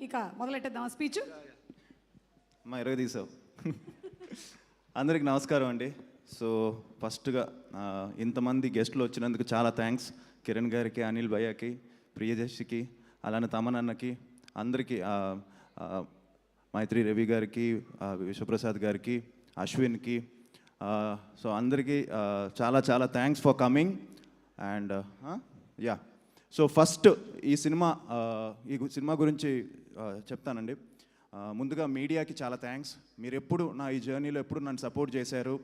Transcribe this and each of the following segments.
ఇక మొదలెట్టేద్దాం స్పీచ్. అమ్మా ఇరవై తీసావు. అందరికి నమస్కారం అండి. సో ఫస్ట్గా ఇంతమంది గెస్టులు వచ్చినందుకు చాలా థ్యాంక్స్. కిరణ్ గారికి, అనిల్ భయ్యకి, ప్రియదర్శికి, అలానే తమనన్నకి, అందరికీ, మైత్రి రవి గారికి, విశ్వప్రసాద్ గారికి, అశ్విన్కి, సో అందరికీ చాలా చాలా thanks for coming. And yeah, so first ఈ సినిమా గురించి చెప్తానండి. ముందుగా మీడియాకి చాలా థ్యాంక్స్. మీరు ఎప్పుడు నా ఈ జర్నీలో ఎప్పుడు నన్ను సపోర్ట్ చేశారు.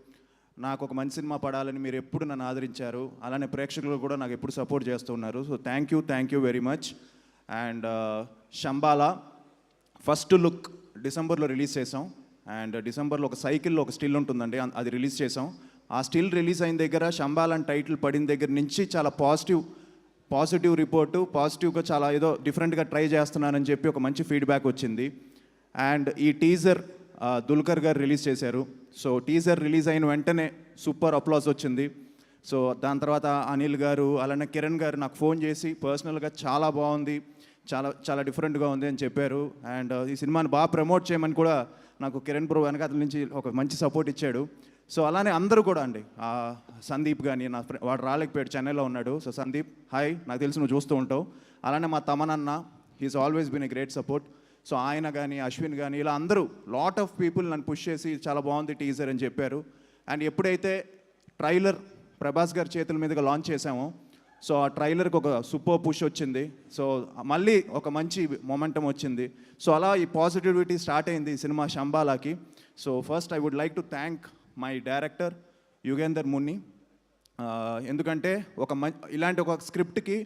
నాకు ఒక మంచి సినిమా పడాలని మీరు ఎప్పుడు నన్ను ఆదరించారు. అలానే ప్రేక్షకులు కూడా నాకు ఎప్పుడు సపోర్ట్ చేస్తున్నారు. So thank you very much. And Shambhala first look డిసెంబర్లో రిలీజ్ చేసాం. అండ్ డిసెంబర్లో ఒక సైకిల్లో ఒక స్టిల్ ఉంటుందండి, అది రిలీజ్ చేసాం. ఆ స్టిల్ రిలీజ్ అయిన దగ్గర శంబాలా అని టైటిల్ పడిన దగ్గర నుంచి చాలా పాజిటివ్ రిపోర్టు, పాజిటివ్గా చాలా ఏదో డిఫరెంట్గా ట్రై చేస్తున్నానని చెప్పి ఒక మంచి ఫీడ్బ్యాక్ వచ్చింది. అండ్ ఈ టీజర్ దుల్కర్ గారు రిలీజ్ చేశారు. సో టీజర్ రిలీజ్ అయిన వెంటనే సూపర్ అప్లాస్ వచ్చింది. సో దాని తర్వాత అనిల్ గారు, అలానే కిరణ్ గారు నాకు ఫోన్ చేసి పర్సనల్గా చాలా బాగుంది, చాలా చాలా డిఫరెంట్గా ఉంది అని చెప్పారు. అండ్ ఈ సినిమాని బాగా ప్రమోట్ చేయమని కూడా నాకు కిరణ్ బ్రో వెనకాల నుంచి ఒక మంచి సపోర్ట్ ఇచ్చాడు. సో అలానే అందరూ కూడా అండి, సందీప్ కానీ, వాడు రాలేకపోయాడు, చెన్నైలో ఉన్నాడు. సో సందీప్, హాయ్, నాకు తెలిసి నువ్వు చూస్తూ ఉంటావు. అలానే మా తమనన్న, he's always been a great support. So ఆయన కానీ, అశ్విన్ కానీ, ఇలా అందరూ లాట్ ఆఫ్ పీపుల్ నన్ను పుష్ చేసి చాలా బాగుంది టీజర్ అని చెప్పారు. అండ్ ఎప్పుడైతే ట్రైలర్ ప్రభాస్ గారి చేతుల మీదుగా లాంచ్ చేసామో, సో ఆ ట్రైలర్కి ఒక సూపర్ పుష్ వచ్చింది. సో మళ్ళీ ఒక మంచి మొమెంటం వచ్చింది. సో అలా ఈ పాజిటివిటీ స్టార్ట్ అయింది ఈ సినిమా శంబాలాకి. So first I would like to thank my director Yugender Muni. ఎందుకంటే ఇలాంటి ఒక స్క్రిప్ట్కి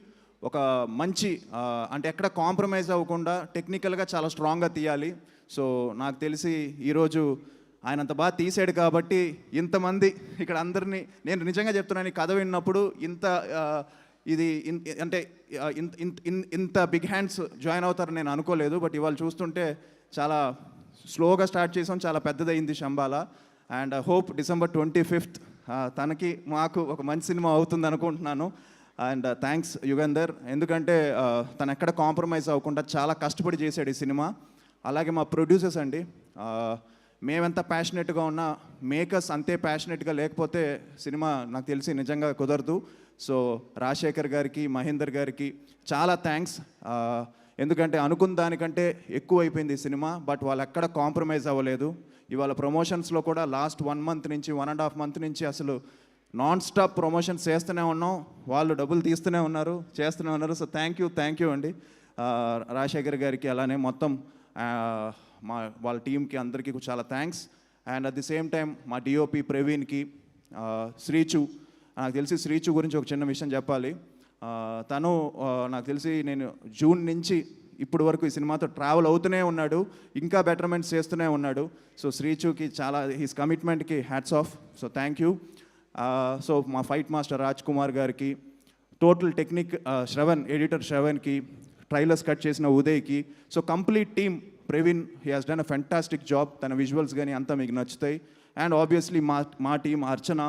ఒక మంచి అంటే ఎక్కడ కాంప్రమైజ్ అవ్వకుండా టెక్నికల్గా చాలా స్ట్రాంగ్గా తీయాలి. సో నాకు తెలిసి ఈరోజు ఆయన అంత బాగా తీసాడు కాబట్టి ఇంతమంది ఇక్కడ అందరినీ, నేను నిజంగా చెప్తున్నాను, ఈ కథ విన్నప్పుడు ఇంత బిగ్ హ్యాండ్స్ జాయిన్ అవుతారని నేను అనుకోలేదు. బట్ ఇవాళ చూస్తుంటే చాలా స్లోగా స్టార్ట్ చేసాం, చాలా పెద్దదైంది Shambala. And hope December 25th తనకి మాకు ఒక మంచి సినిమా అవుతుంది అనుకుంటున్నాను. అండ్ థ్యాంక్స్ యుగేందర్, ఎందుకంటే తను ఎక్కడ కాంప్రమైజ్ అవ్వకుండా చాలా కష్టపడి చేశాడు ఈ సినిమా. అలాగే మా ప్రొడ్యూసర్స్ అండి, మేమెంత ప్యాషనెట్గా ఉన్నా మేకర్స్ అంతే ప్యాషనెట్గా లేకపోతే సినిమా నాకు తెలిసి నిజంగా కుదరదు. సో రాజశేఖర్ గారికి, మహేందర్ గారికి చాలా థ్యాంక్స్. ఎందుకంటే అనుకున్న దానికంటే ఎక్కువ అయిపోయింది ఈ సినిమా, బట్ వాళ్ళు ఎక్కడ కాంప్రమైజ్ అవ్వలేదు. ఇవాళ ప్రమోషన్స్లో కూడా లాస్ట్ 1 month నుంచి 1.5 month నుంచి అసలు నాన్ స్టాప్ ప్రమోషన్స్ చేస్తూనే ఉన్నాం. వాళ్ళు డబ్బులు తీస్తూనే ఉన్నారు, చేస్తూనే ఉన్నారు. సో థ్యాంక్ యూ అండి రాజశేఖర్ గారికి, అలానే మొత్తం వాళ్ళ టీంకి అందరికీ చాలా thanks. And at the same time మా డిఓపి ప్రవీణ్కి, శ్రీచు, నాకు తెలిసి శ్రీచు గురించి ఒక చిన్న విషయం చెప్పాలి. తను నాకు తెలిసి నేను జూన్ నుంచి ఇప్పటి వరకు ఈ సినిమాతో ట్రావెల్ అవుతూనే ఉన్నాడు, ఇంకా బెటర్మెంట్స్ చేస్తూనే ఉన్నాడు. సో శ్రీచుకి చాలా, హీస్ కమిట్మెంట్కి hats off. So thank you. So మా ఫైట్ మాస్టర్ రాజ్ కుమార్ గారికి, టోటల్ టెక్నిక్ శ్రవణ్, ఎడిటర్ శ్రవణ్కి, ట్రైలర్స్ కట్ చేసిన ఉదయ్కి, so complete team, Praveen, he has done a fantastic job. తన విజువల్స్ కానీ అంతా మీకు నచ్చుతాయి. అండ్ ఆబ్వియస్లీ మా టీం అర్చన,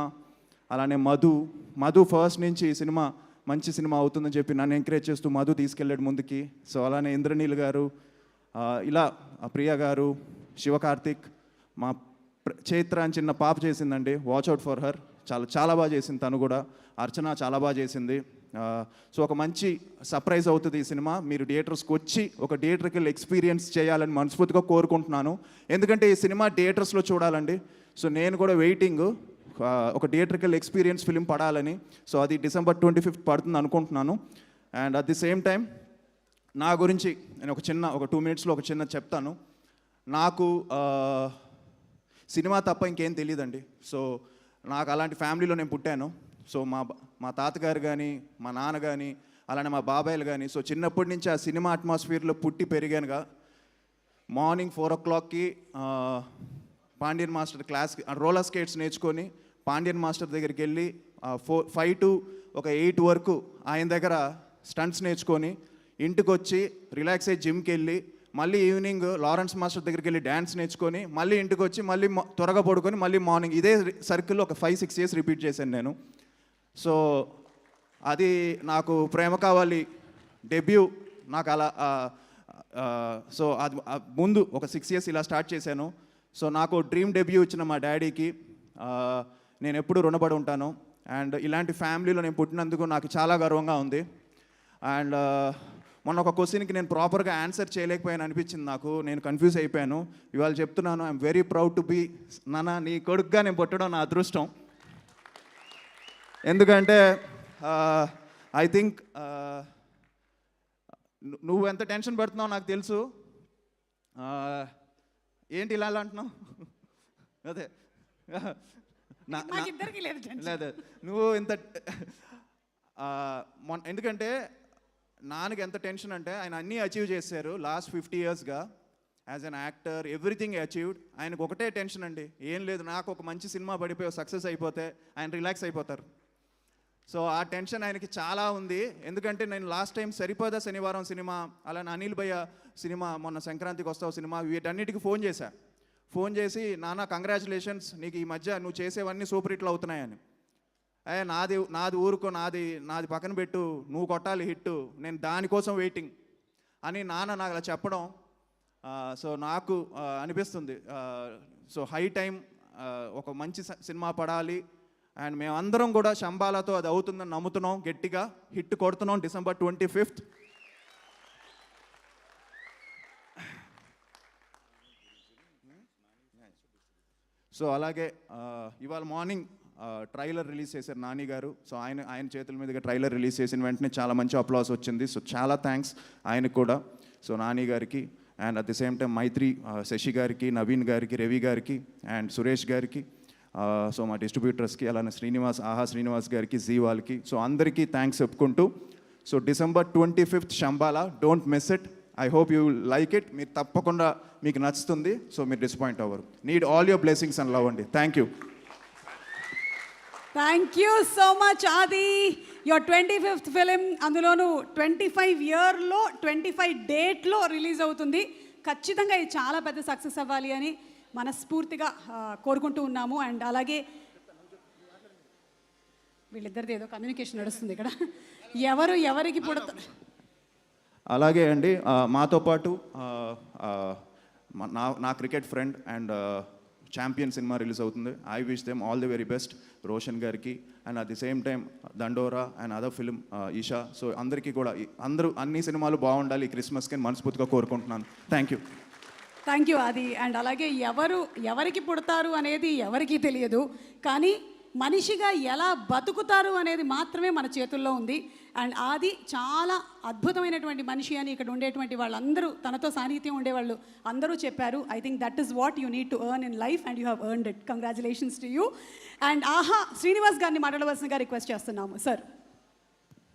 అలానే మధు ఫస్ట్ నుంచి ఈ సినిమా మంచి సినిమా అవుతుందని చెప్పి నన్ను ఎంకరేజ్ చేస్తూ మధు తీసుకెళ్ళాడు ముందుకి. సో అలానే ఇంద్రనీల్ గారు, ఇలా ప్రియ గారు, శివకార్తిక్, మా చైత్ర అని చిన్న పాప చేసిందండి, వాచ్ అవుట్ ఫర్ హర్, చాలా బాగా చేసింది తను కూడా. అర్చన చాలా బాగా చేసింది. సో ఒక మంచి సర్ప్రైజ్ అవుతుంది ఈ సినిమా. మీరు థియేటర్స్కి వచ్చి ఒక థియేటర్కి ఎక్స్పీరియన్స్ చేయాలని మనస్ఫూర్తిగా కోరుకుంటున్నాను. ఎందుకంటే ఈ సినిమా థియేటర్స్లో చూడాలండి. సో నేను కూడా వెయిటింగ్ ఒక థియేటర్కల్ ఎక్స్పీరియన్స్ ఫిలిం పడాలని. సో అది డిసెంబర్ 25th పడుతుంది అనుకుంటున్నాను. And at the same time నా గురించి నేను ఒక 2 minutesలో ఒక చిన్న చెప్తాను. నాకు సినిమా తప్ప ఇంకేం తెలియదండి. సో నాకు అలాంటి ఫ్యామిలీలో నేను పుట్టాను. సో మా తాతగారు కానీ, మా నాన్న కానీ, అలానే మా బాబాయిలు కానీ, సో చిన్నప్పటి నుంచి ఆ సినిమా అట్మాస్ఫియర్లో పుట్టి పెరిగానుగా. మార్నింగ్ 4 o'clockకి పాండ్యన్ మాస్టర్ క్లాస్కి రోలర్ స్కేట్స్ నేర్చుకొని పాండ్యన్ మాస్టర్ దగ్గరికి వెళ్ళి 5 to 8 వరకు ఆయన దగ్గర స్టంట్స్ నేర్చుకొని ఇంటికి వచ్చి రిలాక్స్ అయ్యి జిమ్కి వెళ్ళి మళ్ళీ ఈవినింగ్ లారెన్స్ మాస్టర్ దగ్గరికి వెళ్ళి డ్యాన్స్ నేర్చుకొని మళ్ళీ ఇంటికి వచ్చి మళ్ళీ త్వరగా పడుకొని మళ్ళీ మార్నింగ్ ఇదే సర్కిల్లో ఒక 5-6 years రిపీట్ చేశాను నేను. సో అది నాకు ప్రేమ కావాలి డెబ్యూ నాకు అలా సో అది ముందు ఒక 6 years ఇలా స్టార్ట్ చేశాను. సో నాకు డ్రీమ్ డెబ్యూ ఇచ్చిన మా డాడీకి నేను ఎప్పుడూ రుణపడి ఉంటాను. అండ్ ఇలాంటి ఫ్యామిలీలో నేను పుట్టినందుకు నాకు చాలా గర్వంగా ఉంది. అండ్ మొన్న ఒక క్వశ్చన్కి నేను ప్రాపర్గా ఆన్సర్ చేయలేకపోయాను అనిపించింది నాకు. నేను కన్ఫ్యూజ్ అయిపోయాను. ఇవాళ చెప్తున్నాను, I'm very proud to be నాన్న నీ కొడుకుగా నేను పుట్టడం నా అదృష్టం. ఎందుకంటే ఐ థింక్ నువ్వు ఎంత టెన్షన్ పడుతున్నావు నాకు తెలుసు. ఏంటి ఇలా అంటున్నావు? అదే లేదు నువ్వు ఇంత ఎందుకంటే నాన్నకి ఎంత టెన్షన్ అంటే ఆయన అన్నీ అచీవ్ చేశారు లాస్ట్ 50 yearsగా as an actor. Everything achieved. ఆయనకు ఒకటే టెన్షన్ అండి, ఏం లేదు నాకు ఒక మంచి సినిమా పడిపోయి సక్సెస్ అయిపోతే ఆయన రిలాక్స్ అయిపోతారు. సో ఆ టెన్షన్ ఆయనకి చాలా ఉంది. ఎందుకంటే నేను లాస్ట్ టైం సరిపోదా శనివారం సినిమా, అలానే అనిల్ భయ్య సినిమా, మొన్న సంక్రాంతికి వస్తావు సినిమా, వీటన్నిటికీ ఫోన్ చేసి నాన్న కంగ్రాచులేషన్స్, నీకు ఈ మధ్య నువ్వు చేసేవన్నీ సూపర్ హిట్లు అవుతున్నాయని. నాది ఊరుకో, నాది పక్కన పెట్టు, నువ్వు కొట్టాలి హిట్, నేను దానికోసం వెయిటింగ్ అని నాన్న నాకు అలా చెప్పడం. సో నాకు అనిపిస్తుంది సో హై టైం ఒక మంచి సినిమా పడాలి. అండ్ మేమందరం కూడా శంబాలాతో అది అవుతుందని నమ్ముతున్నాం, గట్టిగా హిట్ కొడుతున్నాం December 25th. సో అలాగే ఇవాళ మార్నింగ్ ట్రైలర్ రిలీజ్ చేశారు నాని గారు. సో ఆయన చేతుల మీదుగా ట్రైలర్ రిలీజ్ చేసిన వెంటనే చాలా మంచి అప్లాస్ వచ్చింది. సో చాలా థ్యాంక్స్ ఆయనకు కూడా, సో నాని గారికి. And at the same time Mythri, Sasi గారికి, నవీన్ గారికి, రవి గారికి అండ్ సురేష్ గారికి, సో మా డిస్ట్రిబ్యూటర్స్కి, అలానే ఆహా శ్రీనివాస్ గారికి, జీ వాళ్ళకి, సో అందరికీ థ్యాంక్స్ చెప్పుకుంటూ, so December 25th Shambala, don't miss it. I hope you like it. మీరు తప్పకుండా మీకు నచ్చుతుంది. సో మీరు డిసప్పాయింట్ అవ్వరు. Need all your blessings and love అండి. Thank you. Thank you so much Aadi. Your 25th film, అందులోనూ 25 yearలో 25 dateలో రిలీజ్ అవుతుంది. ఖచ్చితంగా ఇది చాలా పెద్ద సక్సెస్ అవ్వాలి అని మనస్ఫూర్తిగా కోరుకుంటూ ఉన్నాము. అండ్ అలాగే వీళ్ళిద్దరిది ఏదో కమ్యూనికేషన్ నడుస్తుంది ఇక్కడ, ఎవరికి పుడతారు. అలాగే అండి, మాతో పాటు నా cricket friend and champion cinema release అవుతుంది. I wish them all the very best, Roshan గారికి. And at the same time Dandora and other film Eesha. So అందరికీ కూడా అన్ని సినిమాలు బాగుండాలి ఈ క్రిస్మస్కి మనస్ఫూర్తిగా కోరుకుంటున్నాను. థ్యాంక్ యూ అది. అండ్ అలాగే ఎవరికి పుడతారు అనేది ఎవరికీ తెలియదు, కానీ మనిషిగా ఎలా బతుకుతారు అనేది మాత్రమే మన చేతుల్లో ఉంది. అండ్ ఆది చాలా అద్భుతమైనటువంటి మనిషి అని ఇక్కడ ఉండేటువంటి వాళ్ళందరూ, తనతో సాన్నిహిత్యం ఉండేవాళ్ళు అందరూ చెప్పారు. I think that is what you need to earn in life and you have earned it. Congratulations to you. And ఆహా శ్రీనివాస్ గారిని మాట్లాడవలసిందిగా రిక్వెస్ట్ చేస్తున్నాము సార్.